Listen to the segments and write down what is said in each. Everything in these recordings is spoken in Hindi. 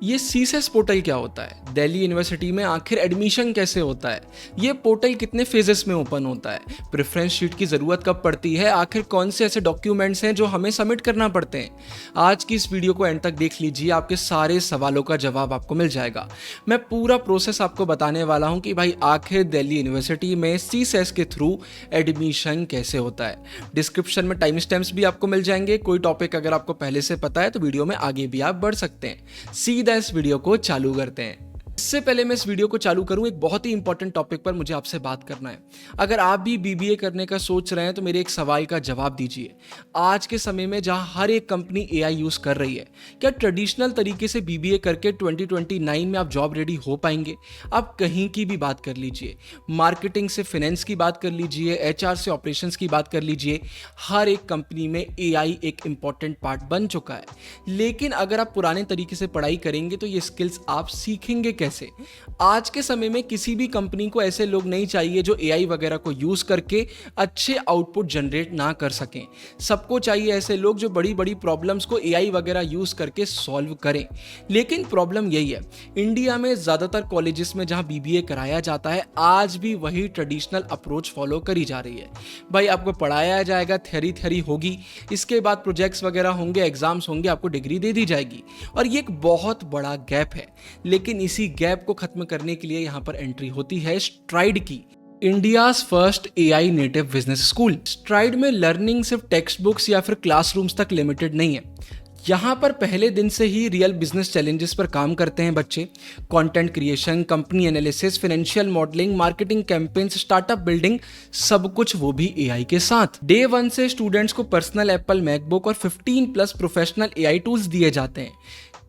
ये सीसेस पोर्टल क्या होता है? दिल्ली यूनिवर्सिटी में आखिर एडमिशन कैसे होता है? ये पोर्टल कितने फेजेस में ओपन होता है? प्रेफरेंस शीट की ज़रूरत कब पड़ती है? आखिर कौन से ऐसे डॉक्यूमेंट्स हैं जो हमें सबमिट करना पड़ते हैं? आज की इस वीडियो को एंड तक देख लीजिए, आपके सारे सवालों का जवाब आपको मिल जाएगा। मैं पूरा प्रोसेस आपको बताने वाला हूँ कि भाई आखिर दिल्ली यूनिवर्सिटी में सीसेस के थ्रू एडमिशन कैसे होता है। डिस्क्रिप्शन में टाइम स्टैम्प्स भी आपको मिल जाएंगे। कोई टॉपिक अगर आपको पहले से पता है तो वीडियो में आगे भी आप बढ़ सकते हैं। सीधा इस वीडियो को चालू करते हैं। इससे पहले मैं इस वीडियो को चालू करूं, एक बहुत ही इंपॉर्टेंट टॉपिक पर मुझे आपसे बात करना है। अगर आप भी बीबीए करने का सोच रहे हैं तो मेरे एक सवाल का जवाब दीजिए। आज के समय में जहां हर एक कंपनी एआई यूज कर रही है, क्या ट्रेडिशनल तरीके से बीबीए करके 2029 में आप जॉब रेडी हो पाएंगे? आप कहीं की भी बात कर लीजिए, मार्केटिंग से फाइनेंस की बात कर लीजिए, एचआर से ऑपरेशंस की बात कर लीजिए, हर एक कंपनी में एआई एक इंपॉर्टेंट पार्ट बन चुका है। लेकिन अगर आप पुराने तरीके से पढ़ाई करेंगे तो ये स्किल्स आप सीखेंगे कैसे? आज के समय में किसी भी कंपनी को ऐसे लोग नहीं चाहिए जो एआई वगैरह को यूज करके अच्छे आउटपुट जनरेट ना कर सकें। सबको चाहिए ऐसे लोग जो बड़ी बड़ी प्रॉब्लम्स को एआई वगैरह यूज करके सॉल्व करें। लेकिन प्रॉब्लम यही है, इंडिया में ज्यादातर कॉलेजेस में जहां बीबीए कराया जाता है आज भी वही ट्रेडिशनल अप्रोच फॉलो करी जा रही है। भाई आपको पढ़ाया जाएगा, थ्योरी होगी, इसके बाद प्रोजेक्ट्स वगैरह होंगे, एग्जाम्स होंगे, आपको डिग्री दे दी जाएगी। और ये एक बहुत बड़ा गैप है। लेकिन इसी गैप को खत्म करने के लिए यहां पर एंट्री होती है स्ट्राइड की, India's first AI native business school. STRIDE में लर्निंग सिर्फ टेक्स्ट बुक्स या फिर क्लासरूम्स तक लिमिटेड नहीं है। यहाँ पर पहले दिन से ही रियल बिजनेस चैलेंजेस पर काम करते हैं बच्चे। Content creation, company analysis, financial modelling, marketing campaigns, startup building, सब कुछ वो भी एआई के साथ। डे 1 से स्टूडेंट्स को पर्सनल एप्पल मैकबुक और 15 प्लस प्रोफेशनल एआई टूल्स दिए जाते हैं,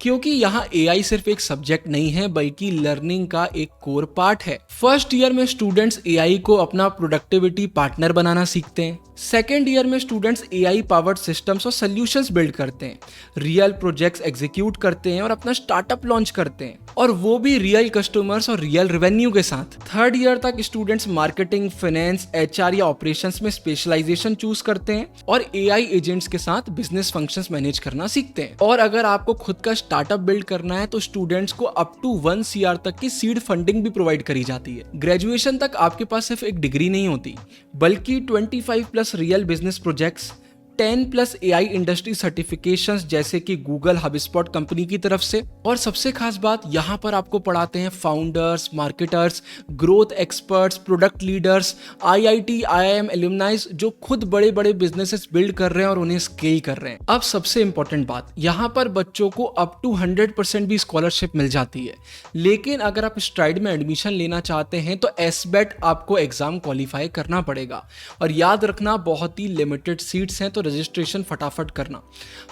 क्योंकि यहाँ एआई सिर्फ एक सब्जेक्ट नहीं है बल्कि लर्निंग का एक कोर पार्ट है। फर्स्ट ईयर में स्टूडेंट्स एआई को अपना प्रोडक्टिविटी पार्टनर बनाना सीखते हैं। सेकेंड ईयर में स्टूडेंट्स एआई पावर्ड सिस्टम्स और सॉल्यूशंस बिल्ड करते हैं, रियल प्रोजेक्ट्स एग्जीक्यूट करते हैं और अपना स्टार्टअप लॉन्च करते हैं, और वो भी रियल कस्टमर्स और रियल रेवेन्यू के साथ। थर्ड ईयर तक स्टूडेंट्स मार्केटिंग, फाइनेंस, एचआर या ऑपरेशंस में स्पेशलाइजेशन चूज करते हैं और एआई एजेंट्स के साथ बिजनेस फंक्शंस मैनेज करना सीखते हैं। और अगर आपको खुद का स्टार्टअप बिल्ड करना है तो स्टूडेंट्स को अप टू 1 CR तक की सीड फंडिंग भी प्रोवाइड करी जाती है। ग्रेजुएशन तक आपके पास सिर्फ एक डिग्री नहीं होती बल्कि 25 plus real business projects, 10 plus AI industry certifications जैसे कि गूगल, हबस्पॉट कंपनी की तरफ से। और सबसे खास बात, यहाँ पर आपको पढ़ाते हैं founders, marketers, growth experts, product leaders, IIT, IIM एलुमनाइज जो खुद बड़े बड़े बिजनेसेस बिल्ड कर रहे हैं और उन्हें स्केल कर रहे हैं। अब सबसे इंपॉर्टेंट बात, यहाँ पर बच्चों को अप टू 100% भी स्कॉलरशिप मिल जाती है। लेकिन अगर आप स्ट्राइड में एडमिशन लेना चाहते हैं तो एसबेट आपको एग्जाम क्वालिफाई करना पड़ेगा। और याद रखना, बहुत ही लिमिटेड सीट्स हैं तो रजिस्ट्रेशन फटाफट करना।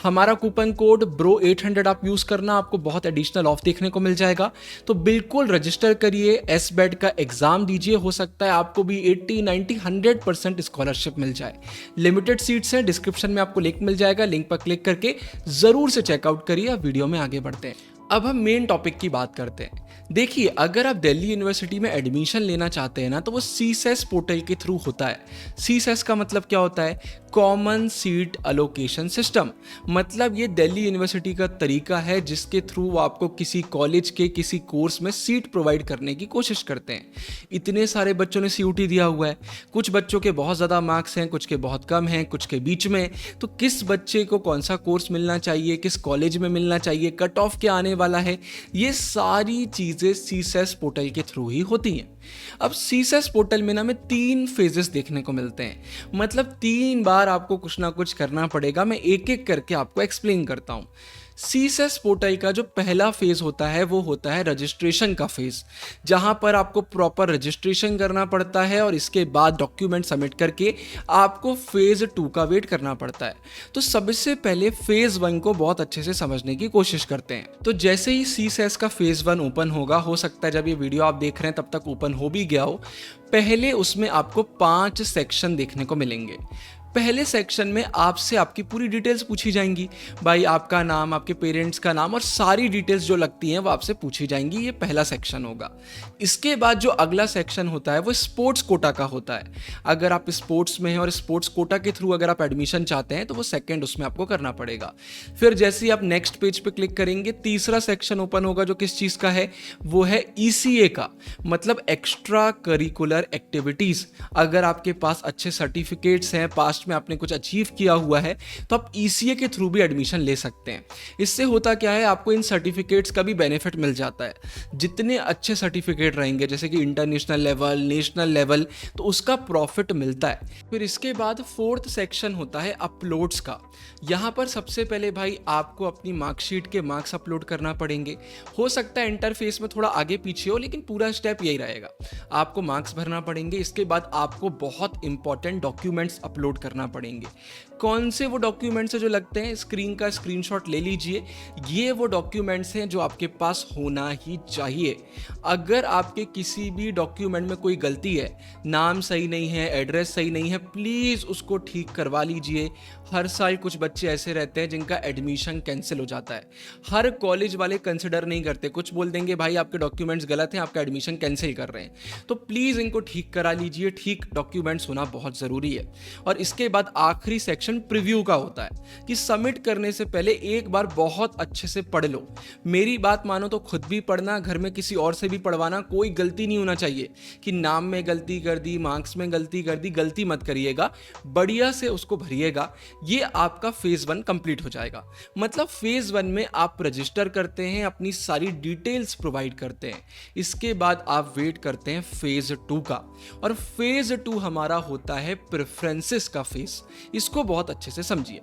हमारा कूपन कोड BRO800 आप यूज करना, आपको बहुत एडिशनल ऑफ देखने को मिल जाएगा। तो बिल्कुल रजिस्टर करिए, एसबेट का एग्जाम दीजिए, हो सकता है आपको भी 80, 90, 100% स्कॉलरशिप मिल जाए। लिमिटेड सीट्स हैं, डिस्क्रिप्शन में आपको लिंक मिल जाएगा, लिंक पर क्लिक करके जरूर से चेकआउट करिए। अब वीडियो में आगे बढ़ते हैं। अब हम मेन टॉपिक की बात करते हैं। देखिए, अगर आप दिल्ली यूनिवर्सिटी में एडमिशन लेना चाहते हैं ना तो वो सीसेस पोर्टल के थ्रू होता है। सीसेस का मतलब क्या होता है? Common seat allocation system. मतलब ये दिल्ली यूनिवर्सिटी का तरीका है जिसके थ्रू वो आपको किसी कॉलेज के किसी कोर्स में सीट प्रोवाइड करने की कोशिश करते हैं। इतने सारे बच्चों ने सीयूटी दिया हुआ है, कुछ बच्चों के बहुत ज़्यादा मार्क्स हैं, कुछ के बहुत कम हैं, कुछ के बीच में। तो किस बच्चे को कौन सा कोर्स मिलना चाहिए, किस कॉलेज में मिलना चाहिए, कट ऑफ क्या आने वाला है, ये सारी चीज़ें सीसेस पोर्टल के थ्रू ही होती हैं। अब सीसेस पोर्टल में ना हमें 3 फेजेस देखने को मिलते हैं। मतलब 3 बार आपको कुछ ना कुछ करना पड़ेगा। मैं एक एक करके आपको एक्सप्लेन करता हूं। सीसेस पोर्टल का जो पहला फेज होता है वो होता है रजिस्ट्रेशन का फेज, जहां पर आपको प्रॉपर रजिस्ट्रेशन करना पड़ता है और इसके बाद डॉक्यूमेंट सबमिट करके आपको फेज 2 का वेट करना पड़ता है। तो सबसे पहले फेज 1 को बहुत अच्छे से समझने की कोशिश करते हैं। तो जैसे ही सीसेस का फेज 1 ओपन होगा, हो सकता है जब ये वीडियो आप देख रहे हैं तब तक ओपन हो भी गया हो, पहले उसमें आपको 5 सेक्शन देखने को मिलेंगे। पहले सेक्शन में आपसे आपकी पूरी डिटेल्स पूछी जाएंगी, भाई आपका नाम, आपके पेरेंट्स का नाम और सारी डिटेल्स जो लगती हैं वो आपसे पूछी जाएंगी। ये पहला सेक्शन होगा। इसके बाद जो अगला सेक्शन होता है वो स्पोर्ट्स कोटा का होता है। अगर आप स्पोर्ट्स में हैं और स्पोर्ट्स कोटा के थ्रू अगर आप एडमिशन चाहते हैं तो वो सेकंड उसमें आपको करना पड़ेगा। फिर जैसे ही आप नेक्स्ट पेज पे क्लिक करेंगे, तीसरा सेक्शन ओपन होगा जो किस चीज़ का है, वो है ईसीए का, मतलब एक्स्ट्रा करिकुलर एक्टिविटीज़। अगर आपके पास अच्छे सर्टिफिकेट्स हैं, पास्ट में आपने कुछ अचीव किया हुआ है, तो आप ईसीए के थ्रू भी एडमिशन ले सकते हैं। इससे होता क्या है, आपको इन सर्टिफिकेट्स का भी बेनिफिट मिल जाता है। जितने अच्छे सर्टिफिकेट रहेंगे जैसे कि इंटरनेशनल लेवल, नेशनल लेवल, तो उसका प्रॉफिट मिलता है। फिर इसके बाद फोर्थ सेक्शन होता है अपलोड्स का। यहाँ पर सबसे पहले भाई आपको अपनी मार्कशीट के मार्क्स अपलोड करना पड़ेंगे। हो सकता है इंटरफेस में थोड़ा आगे पीछे हो, लेकिन पूरा स्टेप यही रहेगा। आपको मार्क्स भरना पड़ेंगे। इसके बाद आपको बहुत इंपॉर्टेंट डॉक्यूमेंट्स अपलोड करना पड़ेंगे। कौन से वो डॉक्यूमेंट्स हैं जो लगते हैं, स्क्रीन का स्क्रीनशॉट ले लीजिए। ये वो डॉक्यूमेंट्स हैं जो आपके पास होना ही चाहिए। अगर आपके किसी भी डॉक्यूमेंट में कोई गलती है, नाम सही नहीं है, एड्रेस सही नहीं है, प्लीज़ उसको ठीक करवा लीजिए। हर साल कुछ बच्चे ऐसे रहते हैं जिनका एडमिशन कैंसिल हो जाता है। हर कॉलेज वाले कंसिडर नहीं करते, कुछ बोल देंगे भाई आपके डॉक्यूमेंट्स गलत हैं, आपका एडमिशन कैंसिल कर रहे हैं। तो प्लीज़ इनको ठीक करा लीजिए। ठीक डॉक्यूमेंट्स होना बहुत ज़रूरी है। और इसके बाद आखिरी सेक्शन प्रीव्यू का होता है कि सबमिट करने से पहले एक बार बहुत अच्छे से पढ़ लो। मेरी बात मानो तो खुद भी पढ़ना, घर में किसी और से भी पढ़वाना। कोई गलती नहीं होना चाहिए कि नाम में गलती कर दी, मार्क्स में गलती कर दी। गलती मत करिएगा, बढ़िया से उसको भरिएगा। ये आपका फेज 1 कंप्लीट हो जाएगा। मतलब फेज 1 में आप रजिस्टर करते हैं, अपनी सारी डिटेल्स प्रोवाइड करते हैं। इसके बाद आप वेट करते हैं फेज 2 का। और फेज 2 हमारा होता है प्रेफरेंसेस का फेज। इसको बहुत अच्छे से समझिए।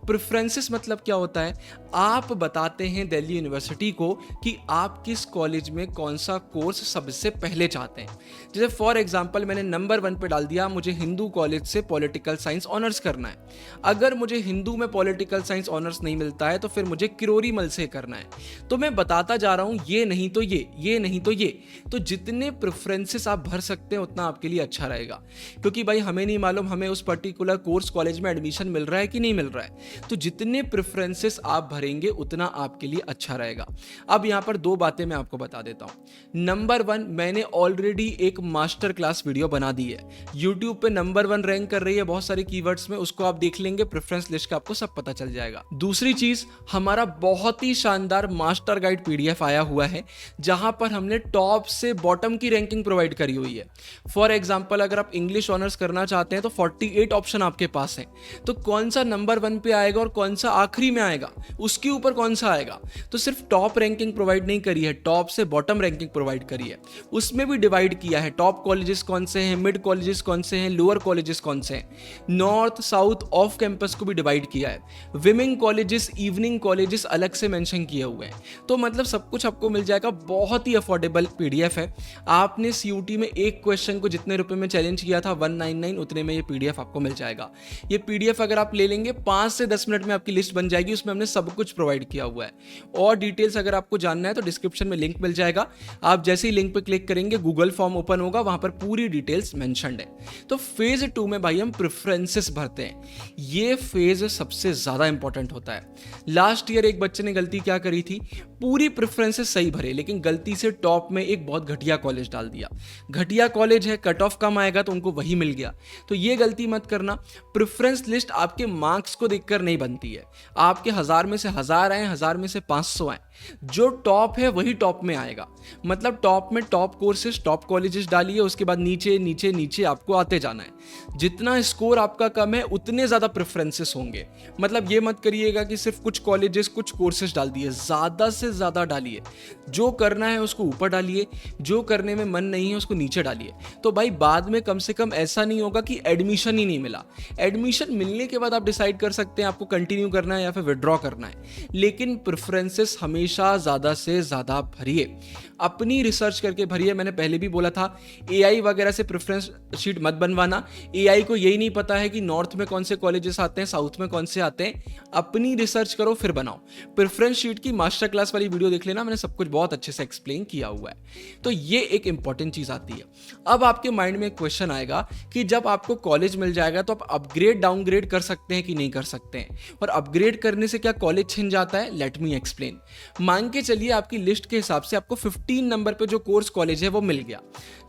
प्रेफरेंसेस मतलब क्या होता है, आप बताते हैं दिल्ली यूनिवर्सिटी को कि आप किस कॉलेज में कौन सा कोर्स सबसे पहले चाहते हैं। जैसे फॉर एग्जांपल मैंने नंबर 1 पे डाल दिया, मुझे हिंदू कॉलेज से पॉलिटिकल साइंस ऑनर्स करना है। अगर मुझे हिंदू में पॉलिटिकल साइंस ऑनर्स नहीं मिलता है तो फिर मुझे किरोरीमल से करना है। तो मैं बताता जा रहा हूं, ये नहीं तो ये नहीं तो ये। तो जितने प्रेफरेंसेस आप भर सकते हैं उतना आपके लिए अच्छा रहेगा, क्योंकि भाई हमें नहीं मालूम हमें उस पर्टिकुलर कोर्स कॉलेज में एडमिशन मिल रहा है कि नहीं मिल रहा है। तो जितने प्रेफरेंसेस आप भरेंगे उतना आपके लिए अच्छा रहेगा। अब यहाँ पर 2 बातें मैं आपको बता देता हूँ। नंबर 1, मैंने ऑलरेडी एक मास्टर क्लास वीडियो बना दी है, यूट्यूब पे नंबर 1 रैंक कर रही है बहुत सारे कीवर्ड्स में। उसको आप देख लेंगे, प्रेफरेंस लिस्ट का आपको सब पता चल जाएगा। दूसरी चीज, हमारा बहुत ही शानदार मास्टर गाइड पीडीएफ आया हुआ है, जहां पर हमने टॉप से बॉटम की रैंकिंग प्रोवाइड करी हुई है। फॉर एग्जांपल अगर आप इंग्लिश ऑनर्स करना चाहते हैं तो 48 ऑप्शन आपके पास हैं। तो कौन सा नंबर 1 पे आएगा और कौन सा आखिरी में आएगा, उसके ऊपर कौन सा आएगा। तो सिर्फ टॉप रैंकिंग प्रोवाइड नहीं करी है, टॉप से बॉटम रैंकिंग प्रोवाइड करी है। उसमें भी डिवाइड किया है, टॉप कॉलेजेस कौन से हैं, मिड कॉलेजेस कौन से हैं, लोअर कॉलेजेस कौन से हैं, नॉर्थ साउथ ऑफ कैंपस को भी डिवाइड किया है, विमेन कॉलेजेस, इवनिंग कॉलेजेस अलग से मेंशन किए हुए हैं। तो मतलब सब कुछ आपको मिल जाएगा। बहुत ही अफोर्डेबल पीडीएफ है। आपने सीयूटी में एक क्वेश्चन को जितने रुपए में चैलेंज किया था 199, उतने में ये पीडीएफ आपको मिल जाएगा। ये पीडीएफ अगर आप ले लेंगे 5 से 10 मिनट में आपकी लिस्ट बन जाएगी। उसमें हमने सब कुछ प्रोवाइड किया हुआ है। और डिटेल्स अगर आपको जानना है तो डिस्क्रिप्शन में लिंक मिल जाएगा। आप जैसे ही लिंक पे क्लिक करेंगे गूगल फॉर्म ओपन होगा, वहां पर पूरी डिटेल्स मेंशन्ड है। तो फेज 2 में भाई हम प्रेफरेंसेस भरते हैं। ये फेज सबसे ज्यादा इंपॉर्टेंट होता है। लास्ट ईयर एक बच्चे ने गलती क्या करी थी, पूरी प्रेफरेंसेस सही भरे लेकिन गलती से टॉप में एक बहुत घटिया कॉलेज डाल दिया। घटिया कॉलेज है, कट ऑफ कम आएगा तो उनको वही मिल गया। तो ये गलती मत करना। प्रेफरेंस लिस्ट आपके मार्क्स को देखकर नहीं बनती है। आपके 1000 में से 1000 आए, 1000 में से 500 आए, जो टॉप है वही टॉप में आएगा। मतलब टॉप में टॉप कोर्सेज, टॉप कॉलेजेस डालिए, उसके बाद नीचे नीचे नीचे आपको आते जाना है। जितना स्कोर आपका कम है उतने ज्यादा प्रेफरेंसेस होंगे। मतलब ये मत करिएगा कि सिर्फ कुछ कॉलेजेस कुछ कोर्सेज डाल दिए, ज्यादा से ज्यादा डालिए। जो करना है उसको ऊपर डालिए, जो करने में मन नहीं है उसको नीचे डालिए। तो भाई बाद में कम से कम ऐसा नहीं होगा कि एडमिशन ही नहीं मिला। एडमिशन मिलने के बाद आप डिसाइड कर सकते हैं आपको कंटिन्यू करना है या फिर विड्रॉ करना है, लेकिन प्रेफरेंसेस हमेशा ज्यादा से ज्यादा भरिए। अपनी रिसर्च करके भरिए। मैंने पहले भी बोला था एआई वगैरह से प्रेफरेंस शीट मत बनवाना। एआई को यही नहीं पता है कि नॉर्थ में कौन से कॉलेजेस आते हैं, साउथ में कौन से आते हैं। अपनी रिसर्च करो फिर बनाओ। प्रेफरेंस शीट की मास्टर क्लास वाली वीडियो देख लेना, मैंने सब कुछ बहुत अच्छे से एक्सप्लेन किया हुआ है। तो ये एक इंपॉर्टेंट चीज आती है। अब आपके माइंड में एक क्वेश्चन आएगा कि जब आपको कॉलेज मिल जाएगा तो आप अपग्रेड डाउनग्रेड कर सकते हैं कि नहीं कर सकते हैं, और अपग्रेड करने से क्या कॉलेज छिन जाता है? Let me explain. मान के चलिए आपकी लिस्ट के हिसाब से आपको 15 नंबर पे जो कोर्स कॉलेज है वो मिल गया,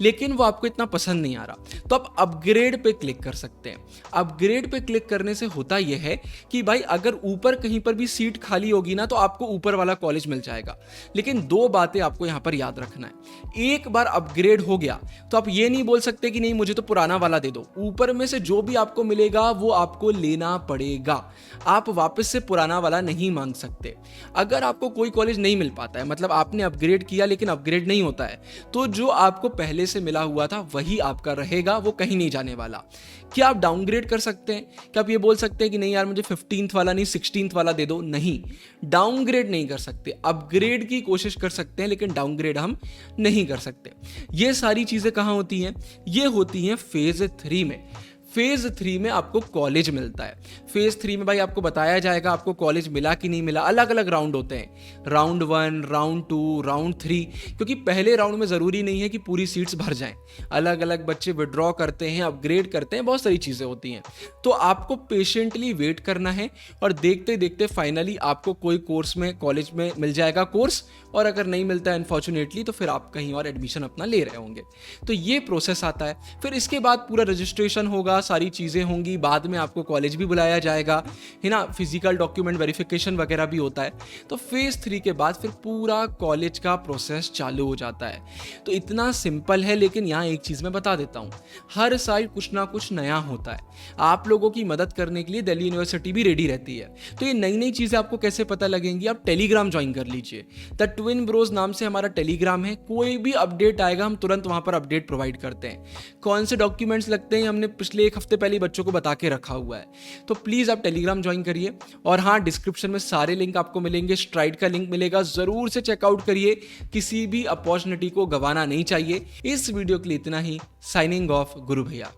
लेकिन वो आपको इतना पसंद नहीं आ रहा, तो आप अपग्रेड पे क्लिक कर सकते हैं। अपग्रेड पे क्लिक करने से होता यह है कि भाई अगर ऊपर कहीं पर भी सीट खाली होगी ना तो आपको ऊपर वाला कॉलेज मिल जाएगा। लेकिन दो बातें आपको यहां पर याद रखना है। एक बार अपग्रेड हो गया तो आप ये नहीं बोल सकते कि नहीं मुझे तो पुराना वाला दे दो, ऊपर में से जो भी आपको मिलेगा वो आपको लेना पड़ेगा। आप वापस से पुराना वाला नहीं मांग सकते। अगर आपको कोई कॉलेज नहीं मिल पाता है, मतलब आपने अपग्रेड किया लेकिन अपग्रेड नहीं होता है, तो जो आपको पहले से मिला हुआ था वही आपका रहेगा, वो कहीं नहीं जाने वाला। क्या आप डाउनग्रेड कर सकते हैं? क्या आप ये बोल सकते हैं कि नहीं यार मुझे 15th वाला नहीं 16th वाला दे दो? नहीं, डाउनग्रेड नहीं कर सकते। अपग्रेड की कोशिश कर सकते हैं लेकिन डाउनग्रेड हम नहीं कर सकते। ये सारी चीजें कहां होती हैं? ये होती हैं फेज 3 में। फेज 3 में आपको कॉलेज मिलता है। फेज 3 में भाई आपको बताया जाएगा आपको कॉलेज मिला कि नहीं मिला। अलग अलग राउंड होते हैं, राउंड 1, राउंड 2, राउंड 3, क्योंकि पहले राउंड में ज़रूरी नहीं है कि पूरी सीट्स भर जाएं। अलग अलग बच्चे विड्रॉ करते हैं, अपग्रेड करते हैं, बहुत सारी चीज़ें होती हैं। तो आपको पेशेंटली वेट करना है और देखते देखते फाइनली आपको कोई कोर्स में कॉलेज में मिल जाएगा कोर्स, और अगर नहीं मिलता है अनफॉर्चुनेटली तो फिर आप कहीं और एडमिशन अपना ले रहे होंगे। तो ये प्रोसेस आता है। फिर इसके बाद पूरा रजिस्ट्रेशन होगा, सारी चीज़ें होंगी, बाद में आपको कॉलेज भी बुलाया जाएगा, है ना, फिजिकल डॉक्यूमेंट वेरिफिकेशन वगैरह भी होता है। तो फेज 3 के बाद फिर पूरा कॉलेज का प्रोसेस चालू हो जाता है। तो इतना सिंपल है, लेकिन यहाँ एक चीज़ मैं बता देता हूँ, हर साल कुछ ना कुछ नया होता है। आप लोगों की मदद करने के लिए दिल्ली यूनिवर्सिटी भी रेडी रहती है। तो ये नई नई चीज़ें आपको कैसे पता लगेंगी? आप टेलीग्राम ज्वाइन कर लीजिए। द ट्विन ब्रोज नाम से हमारा टेलीग्राम है। कोई भी अपडेट आएगा हम तुरंत वहाँ पर अपडेट प्रोवाइड करते हैं। कौन से डॉक्यूमेंट्स लगते हैं हमने पिछले एक हफ्ते पहले बच्चों को बता के रखा हुआ है। तो प्लीज़ आप टेलीग्राम ज्वाइन करिए। और हाँ, डिस्क्रिप्शन में सारे लिंक आपको मिलेंगे, स्ट्राइड का लिंक मिलेगा, ज़रूर से चेकआउट करिए। किसी भी अपॉर्चुनिटी को गंवाना नहीं चाहिए। इस वीडियो के लिए इतना ही। साइनिंग ऑफ, गुरु भैया।